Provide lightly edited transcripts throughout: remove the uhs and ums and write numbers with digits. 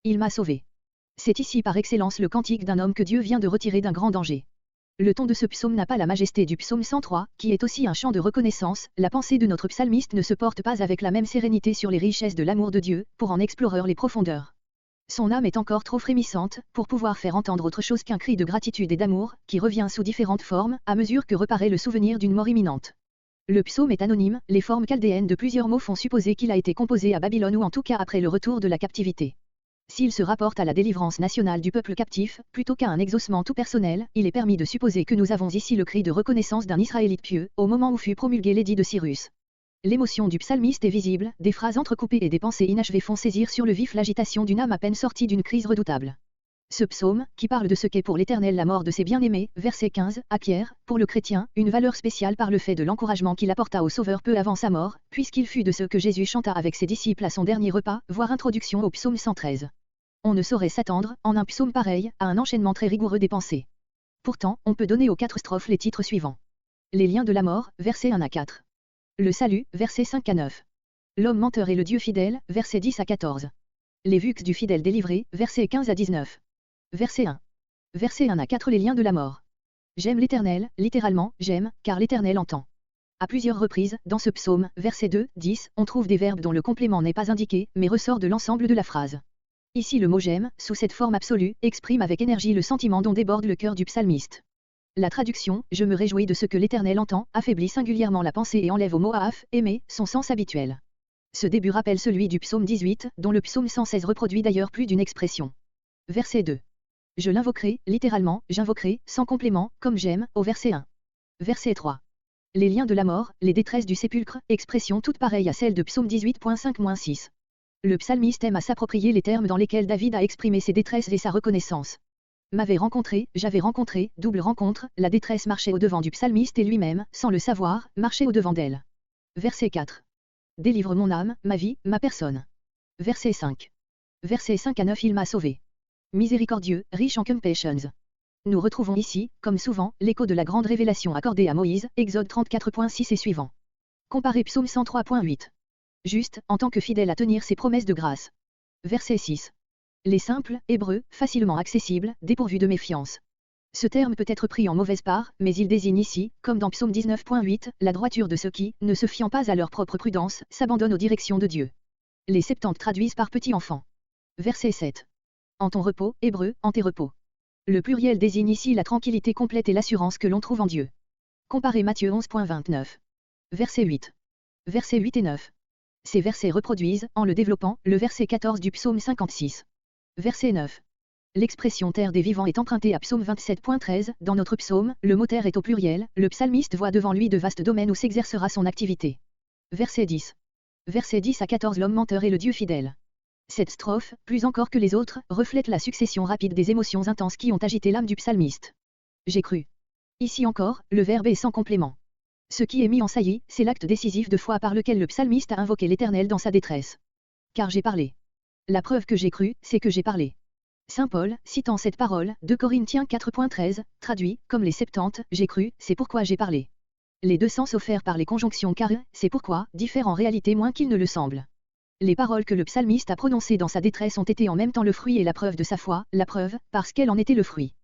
Il m'a sauvé. C'est ici par excellence le cantique d'un homme que Dieu vient de retirer d'un grand danger. Le ton de ce psaume n'a pas la majesté du psaume 103, qui est aussi un chant de reconnaissance. La pensée de notre psalmiste ne se porte pas avec la même sérénité sur les richesses de l'amour de Dieu, pour en explorer les profondeurs. Son âme est encore trop frémissante, pour pouvoir faire entendre autre chose qu'un cri de gratitude et d'amour, qui revient sous différentes formes, à mesure que reparaît le souvenir d'une mort imminente. Le psaume est anonyme, les formes chaldéennes de plusieurs mots font supposer qu'il a été composé à Babylone ou en tout cas après le retour de la captivité. S'il se rapporte à la délivrance nationale du peuple captif, plutôt qu'à un exaucement tout personnel, il est permis de supposer que nous avons ici le cri de reconnaissance d'un Israélite pieux, au moment où fut promulgué l'édit de Cyrus. L'émotion du psalmiste est visible, des phrases entrecoupées et des pensées inachevées font saisir sur le vif l'agitation d'une âme à peine sortie d'une crise redoutable. Ce psaume, qui parle de ce qu'est pour l'Éternel la mort de ses bien-aimés, verset 15, acquiert, pour le chrétien, une valeur spéciale par le fait de l'encouragement qu'il apporta au Sauveur peu avant sa mort, puisqu'il fut de ceux que Jésus chanta avec ses disciples à son dernier repas, voir introduction au psaume 113. On ne saurait s'attendre, en un psaume pareil, à un enchaînement très rigoureux des pensées. Pourtant, on peut donner aux 4 strophes les titres suivants. Les liens de la mort, versets 1 à 4. Le salut, versets 5 à 9. L'homme menteur et le Dieu fidèle, versets 10 à 14. Les vux du fidèle délivré, versets 15 à 19. Verset 1. Verset 1 à 4. Les liens de la mort. J'aime l'Éternel, littéralement, j'aime, car l'Éternel entend. À plusieurs reprises, dans ce psaume, verset 2, 10, on trouve des verbes dont le complément n'est pas indiqué, mais ressort de l'ensemble de la phrase. Ici le mot j'aime, sous cette forme absolue, exprime avec énergie le sentiment dont déborde le cœur du psalmiste. La traduction, je me réjouis de ce que l'Éternel entend, affaiblit singulièrement la pensée et enlève au mot aaf, aimer, son sens habituel. Ce début rappelle celui du psaume 18, dont le psaume 116 reproduit d'ailleurs plus d'une expression. Verset 2. Je l'invoquerai, littéralement, j'invoquerai, sans complément, comme j'aime, au verset 1. Verset 3. Les liens de la mort, les détresses du sépulcre, expression toute pareille à celle de psaume 18.5-6. Le psalmiste aime à s'approprier les termes dans lesquels David a exprimé ses détresses et sa reconnaissance. M'avait rencontré, j'avais rencontré, double rencontre, la détresse marchait au-devant du psalmiste et lui-même, sans le savoir, marchait au-devant d'elle. Verset 4. Délivre mon âme, ma vie, ma personne. Verset 5. Verset 5 à 9. Il m'a sauvé. Miséricordieux, riche en compassions. Nous retrouvons ici, comme souvent, l'écho de la grande révélation accordée à Moïse, Exode 34.6 et suivant. Comparez psaume 103.8. Juste, en tant que fidèle à tenir ses promesses de grâce. Verset 6. Les simples, hébreux, facilement accessibles, dépourvus de méfiance. Ce terme peut être pris en mauvaise part, mais il désigne ici, comme dans psaume 19.8, la droiture de ceux qui, ne se fiant pas à leur propre prudence, s'abandonnent aux directions de Dieu. Les Septante traduisent par petit enfant. Verset 7. En ton repos, hébreu, en tes repos. Le pluriel désigne ici la tranquillité complète et l'assurance que l'on trouve en Dieu. Comparez Matthieu 11.29. Verset 8. Versets 8 et 9. Ces versets reproduisent, en le développant, le verset 14 du psaume 56. Verset 9. L'expression terre des vivants est empruntée à psaume 27.13, dans notre psaume, le mot terre est au pluriel, le psalmiste voit devant lui de vastes domaines où s'exercera son activité. Verset 10. Verset 10 à 14. L'homme menteur et le Dieu fidèle. Cette strophe, plus encore que les autres, reflète la succession rapide des émotions intenses qui ont agité l'âme du psalmiste. J'ai cru. Ici encore, le verbe est sans complément. Ce qui est mis en saillie, c'est l'acte décisif de foi par lequel le psalmiste a invoqué l'Éternel dans sa détresse. Car j'ai parlé. La preuve que j'ai cru, c'est que j'ai parlé. Saint Paul, citant cette parole, 2 Corinthiens 4.13, traduit, comme les Septante, j'ai cru, c'est pourquoi j'ai parlé. Les deux sens offerts par les conjonctions car, c'est pourquoi, diffèrent en réalité moins qu'il ne le semble. Les paroles que le psalmiste a prononcées dans sa détresse ont été en même temps le fruit et la preuve de sa foi, la preuve, parce qu'elle en était le fruit.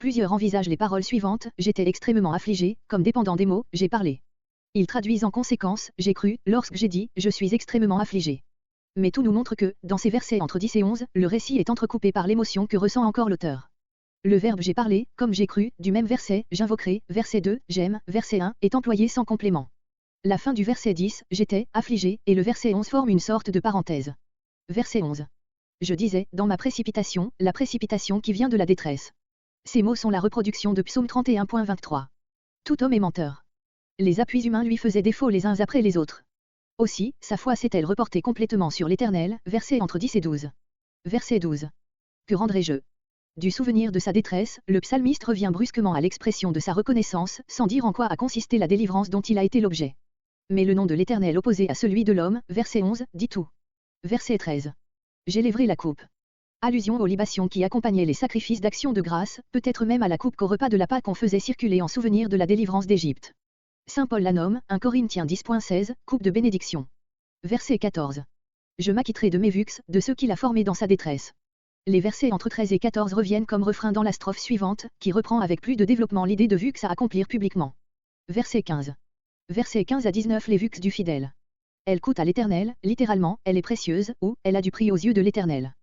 Plusieurs envisagent les paroles suivantes, j'étais extrêmement affligé, comme dépendant des mots, j'ai parlé. Ils traduisent en conséquence, j'ai cru, lorsque j'ai dit, je suis extrêmement affligé. Mais tout nous montre que, dans ces versets entre 10 et 11, le récit est entrecoupé par l'émotion que ressent encore l'auteur. Le verbe j'ai parlé, comme j'ai cru, du même verset, j'invoquerai, verset 2, j'aime, verset 1, est employé sans complément. La fin du verset 10, j'étais, affligé, et le verset 11 forme une sorte de parenthèse. Verset 11. Je disais, dans ma précipitation, la précipitation qui vient de la détresse. Ces mots sont la reproduction de psaume 31.23. Tout homme est menteur. Les appuis humains lui faisaient défaut les uns après les autres. Aussi, sa foi s'est-elle reportée complètement sur l'Éternel, verset entre 10 et 12. Verset 12. Que rendrai-je? Du souvenir de sa détresse, le psalmiste revient brusquement à l'expression de sa reconnaissance, sans dire en quoi a consisté la délivrance dont il a été l'objet. Mais le nom de l'Éternel opposé à celui de l'homme, verset 11, dit tout. Verset 13. J'élèverai la coupe. Allusion aux libations qui accompagnaient les sacrifices d'action de grâce, peut-être même à la coupe qu'au repas de la Pâque on faisait circuler en souvenir de la délivrance d'Égypte. Saint Paul la nomme, 1 Corinthiens 10.16, coupe de bénédiction. Verset 14. Je m'acquitterai de mes vux, de ceux qu'il a formés dans sa détresse. Les versets entre 13 et 14 reviennent comme refrain dans la strophe suivante, qui reprend avec plus de développement l'idée de vux à accomplir publiquement. Verset 15. Versets 15 à 19 les vux du fidèle. Elle coûte à l'Éternel, littéralement, elle est précieuse, ou, elle a du prix aux yeux de l'Éternel.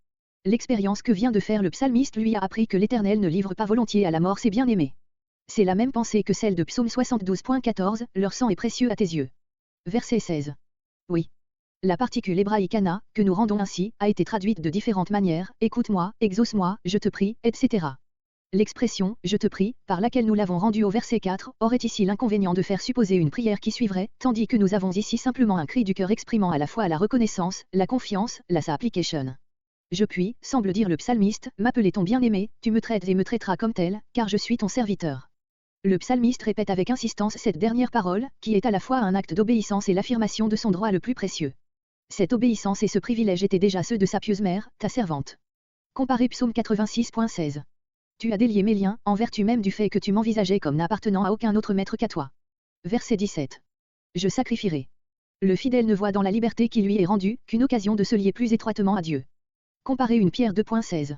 L'expérience que vient de faire le psalmiste lui a appris que l'Éternel ne livre pas volontiers à la mort ses bien-aimés. C'est la même pensée que celle de Psaume 72.14, leur sang est précieux à tes yeux. Verset 16. Oui. La particule hébraïque ana, que nous rendons ainsi, a été traduite de différentes manières, écoute-moi, exauce-moi, je te prie, etc. L'expression « je te prie », par laquelle nous l'avons rendue au verset 4, aurait ici l'inconvénient de faire supposer une prière qui suivrait, tandis que nous avons ici simplement un cri du cœur exprimant à la fois la reconnaissance, la confiance, la supplication. Je puis, semble dire le psalmiste, m'appeler ton bien-aimé, tu me traites et me traiteras comme tel, car je suis ton serviteur. Le psalmiste répète avec insistance cette dernière parole, qui est à la fois un acte d'obéissance et l'affirmation de son droit le plus précieux. Cette obéissance et ce privilège étaient déjà ceux de sa pieuse mère, ta servante. Comparez Psaume 86.16. Tu as délié mes liens, en vertu même du fait que tu m'envisageais comme n'appartenant à aucun autre maître qu'à toi. Verset 17. Je sacrifierai. Le fidèle ne voit dans la liberté qui lui est rendue qu'une occasion de se lier plus étroitement à Dieu. Comparez 1 Pierre 2.16.